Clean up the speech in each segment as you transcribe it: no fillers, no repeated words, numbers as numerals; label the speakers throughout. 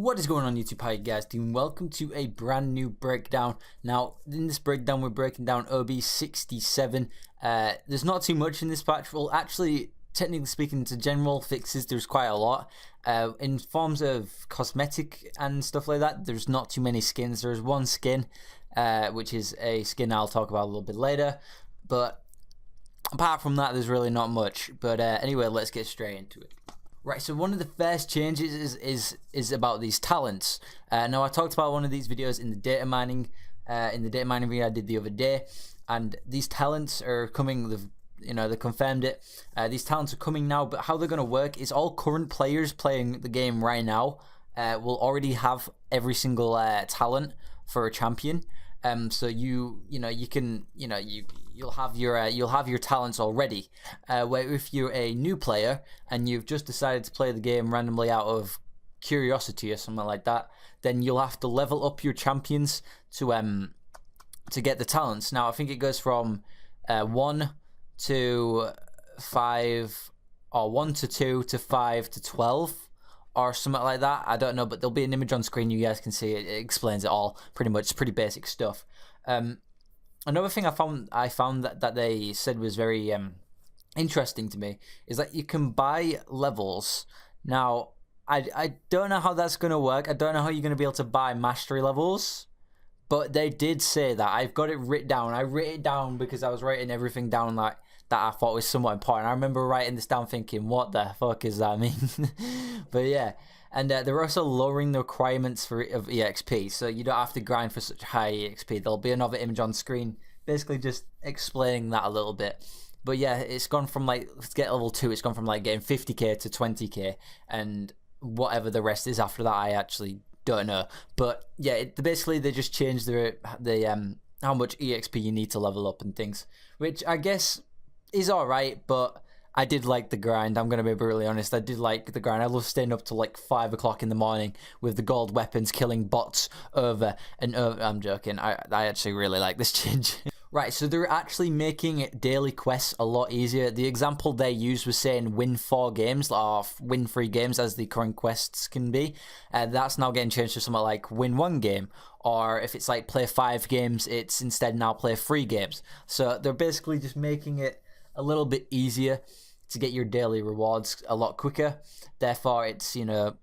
Speaker 1: What is going on YouTube? How you guys doing? Welcome to a brand new breakdown. Now in this breakdown we're breaking down OB67. There's not too much in this patch. Well, actually, technically speaking, to general fixes there's quite a lot. In forms of cosmetic and stuff like that, there's not too many skins. There's one skin, which is a skin I'll talk about a little bit later, but apart from that there's really not much. But anyway, let's get straight into it. Right, so one of the first changes is about these talents. Now I talked about one of these videos in the data mining video I did the other day, and these talents are coming. They confirmed it. These talents are coming now, but how they're going to work is all current players playing the game right now will already have every single talent for a champion. So you'll have your talents already. Where if you're a new player and you've just decided to play the game randomly out of curiosity or something like that, then you'll have to level up your champions to get the talents. Now I think it goes from 1 to 5, or 1 to 2 to 5 to 12. Or something like that. I don't know, but there'll be an image on screen. You guys can see it. It explains it all pretty much. It's pretty basic stuff. Another thing I found that they said was very interesting to me is that you can buy levels. Now I don't know how that's gonna work. I don't know how you're gonna be able to buy mastery levels, but they did say that. I've got it written down. I wrote it down because I was writing everything down that I thought was somewhat important. I remember writing this down thinking, what the fuck does that mean? But yeah, and they're also lowering the requirements of EXP, so you don't have to grind for such high EXP. There'll be another image on screen basically just explaining that a little bit. But yeah, it's gone from, like, let's get level 2, it's gone from like getting 50k to 20k, and whatever the rest is after that I actually don't know. But yeah, basically they just changed the how much EXP you need to level up and things, which I guess is alright, but I did like the grind. I'm going to be brutally honest. I did like the grind. I love staying up till like 5 o'clock in the morning with the gold weapons, killing bots over and over. I'm joking. I actually really like this change. Right, so they're actually making daily quests a lot easier. The example they used was saying win 4 games, or win 3 games as the current quests can be. That's now getting changed to something like win 1 game. Or if it's like play 5 games, it's instead now play 3 games. So they're basically just making it a little bit easier to get your daily rewards a lot quicker. Therefore, it's you don't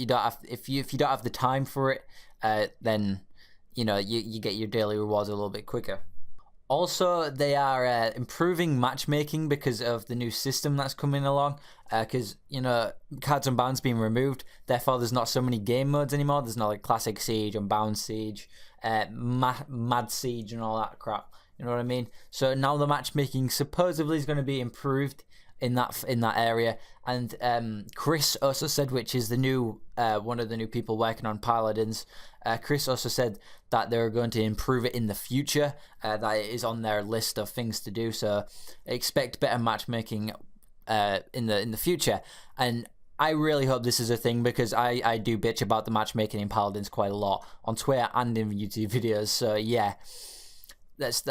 Speaker 1: have, if you don't have the time for it, then you get your daily rewards a little bit quicker. Also, they are improving matchmaking because of the new system that's coming along. Because cards Unbound's being removed, therefore there's not so many game modes anymore. There's not like Classic Siege, Unbound Siege, Mad Siege, and all that crap. You know what I mean? So now the matchmaking supposedly is going to be improved in that area. And Chris also said, which is the new one of the new people working on Paladins, Chris also said that they're going to improve it in the future. That it is on their list of things to do. So expect better matchmaking in the future. And I really hope this is a thing, because I do bitch about the matchmaking in Paladins quite a lot on Twitter and in YouTube videos. So yeah. That's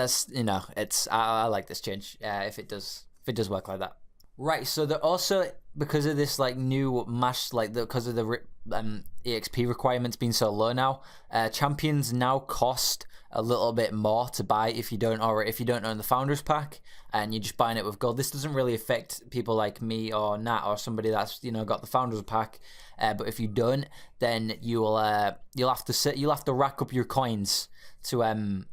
Speaker 1: it's I like this change if it does work like that. Right, so they're also, because of this like new because of the EXP requirements being so low now, champions now cost a little bit more to buy if you don't own the Founders Pack and you're just buying it with gold. This doesn't really affect people like me or Nat or somebody that's got the Founders Pack, but if you don't, then you'll have to rack up your coins to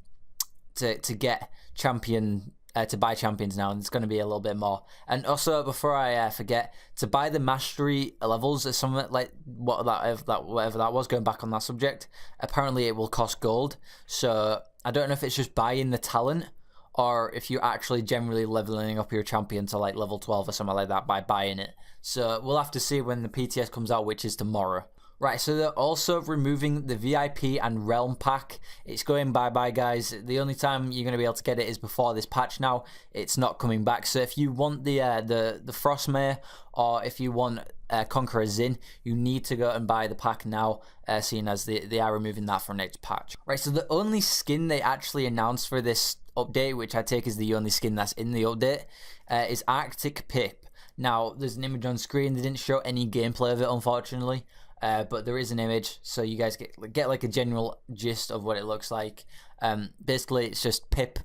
Speaker 1: get champion to buy champions now, and it's going to be a little bit more. And also, before I forget, to buy the mastery levels or something like whatever that was, going back on that subject, apparently it will cost gold. So I don't know if it's just buying the talent or if you're actually generally leveling up your champion to like level 12 or something like that by buying it. So we'll have to see when the PTS comes out, which is tomorrow. Right, so they're also removing the VIP and Realm pack. It's going bye-bye, guys. The only time you're going to be able to get it is before this patch now. It's not coming back. So if you want the Frostmare, or if you want Conqueror Zin, you need to go and buy the pack now, seeing as they are removing that for next patch. Right, so the only skin they actually announced for this update, which I take is the only skin that's in the update, is Arctic Pip. Now, there's an image on screen. They didn't show any gameplay of it, unfortunately. but there is an image, so you guys get like a general gist of what it looks like. Basically, it's just Pip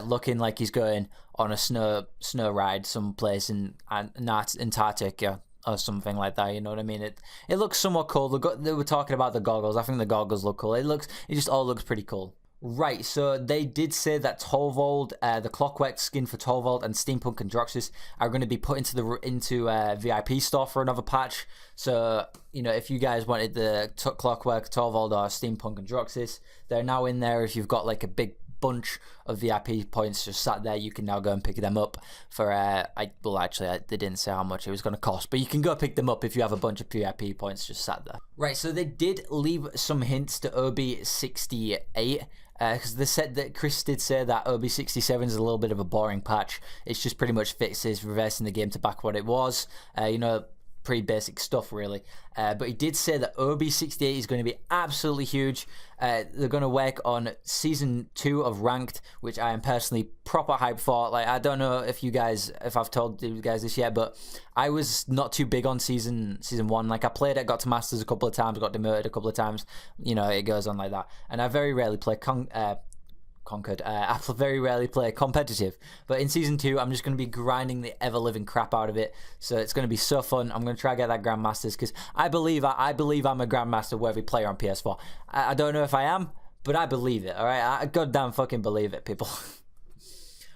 Speaker 1: looking like he's going on a snow ride someplace in Antarctica or something like that. You know what I mean? It looks somewhat cool. They were talking about the goggles. I think the goggles look cool. It just all looks pretty cool. Right, so they did say that Torvald, the Clockwork skin for Torvald and Steampunk and Droxus are going to be put into VIP store for another patch. So, you know, if you guys wanted the Clockwork, Torvald, or Steampunk and Droxus, they're now in there. If you've got like a big bunch of VIP points just sat there, you can now go and pick them up for they didn't say how much it was going to cost, but you can go pick them up if you have a bunch of VIP points just sat there. Right, so they did leave some hints to OB68, because they said that Chris did say that OB67 is a little bit of a boring patch. It's just pretty much fixes reversing the game to back what it was. You know, pretty basic stuff really, but he did say that OB68 is going to be absolutely huge. They're going to work on season 2 of Ranked, which I am personally proper hyped for. Like, I don't know if I've told you guys this yet, but I was not too big on season 1. Like, I played it, got to Masters a couple of times, got demoted a couple of times, you know, it goes on like that, and I very rarely play I very rarely play competitive, but in season 2 I'm just going to be grinding the ever-living crap out of it, so it's going to be so fun. I'm going to try to get that Grandmasters, because I believe I'm a Grandmaster worthy player on PS4. I don't know if I am, but I believe it. Alright, I goddamn fucking believe it, people.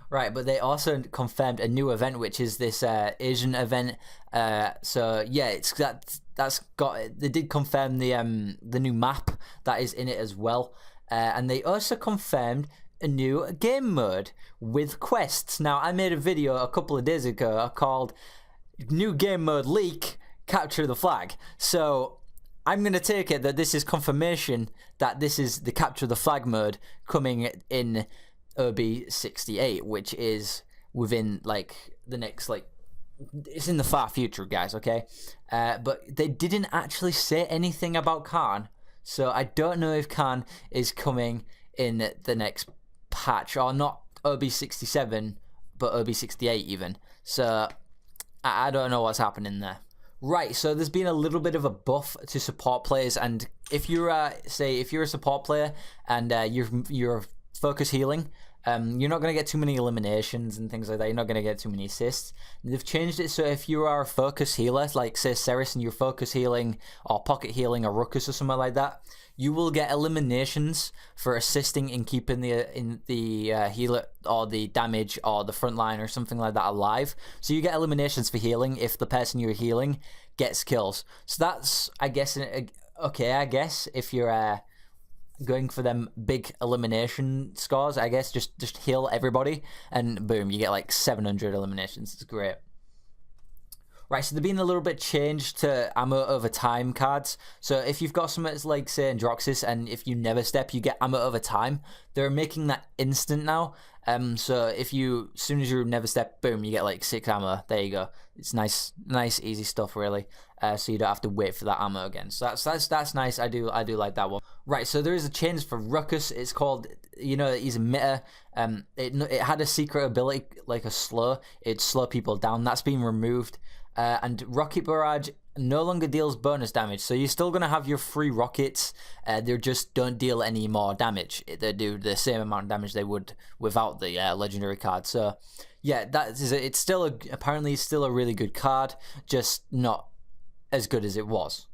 Speaker 1: Right, but they also confirmed a new event, which is this Asian event. So yeah, they did confirm the new map that is in it as well. And they also confirmed a new game mode with quests. Now, I made a video a couple of days ago called New Game Mode Leak, Capture the Flag. So I'm going to take it that this is confirmation that this is the Capture the Flag mode coming in OB68, which is within like the next, like, it's in the far future, guys, okay? But they didn't actually say anything about Khan. So I don't know if Khan is coming in the next patch, or not OB67, but OB68 even. So I don't know what's happening there. Right, so there's been a little bit of a buff to support players, and if you're a support player and you're focus healing, you're not going to get too many eliminations and things like that. You're not going to get too many assists. They've changed it so if you are a focus healer, like say Ceres, and you're focus healing or pocket healing or Ruckus or something like that, you will get eliminations for assisting in keeping the healer or the damage or the front line or something like that alive. So you get eliminations for healing if the person you're healing gets kills. So that's, I guess, okay. I guess if you're going for them big elimination scores, I guess just heal everybody and boom, you get like 700 eliminations. It's great. Right, so they've been a little bit changed to ammo over time cards. So if you've got something that's like, say, Androxus, and if you never step, you get ammo over time. They're making that instant now. So if you, as soon as you never step, boom, you get like 6 ammo. There you go. It's nice, easy stuff, really. So you don't have to wait for that ammo again. So that's nice. I do like that one. Right, so there is a change for Ruckus. It's called, you know, he's a emitter. It had a secret ability like a slow. It'd slow people down. That's been removed. And Rocket Barrage no longer deals bonus damage, so you're still going to have your free rockets. They just don't deal any more damage. They do the same amount of damage they would without the legendary card. So yeah, it's still apparently still a really good card, just not as good as it was.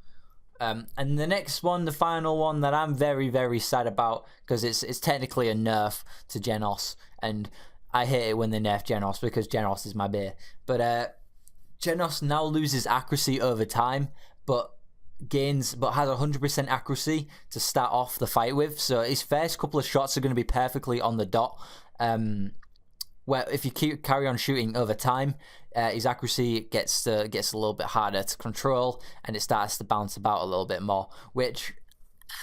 Speaker 1: And the next one, the final one that I'm very, very sad about, because it's technically a nerf to Genos, and I hate it when they nerf Genos because Genos is my bear. But Genos now loses accuracy over time, but has 100% accuracy to start off the fight with. So his first couple of shots are going to be perfectly on the dot. Where if you carry on shooting over time, his accuracy gets a little bit harder to control, and it starts to bounce about a little bit more, which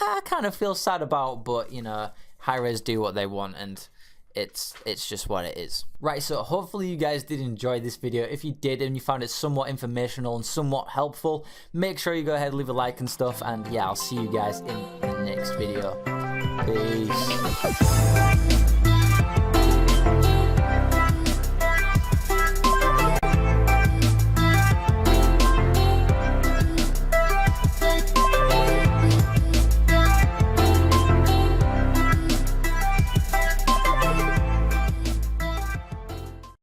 Speaker 1: I kind of feel sad about. But you know, high-res do what they want, and it's just what it is. Right, so hopefully you guys did enjoy this video. If you did and you found it somewhat informational and somewhat helpful, make sure you go ahead and leave a like and stuff, and yeah, I'll see you guys in the next video. Peace.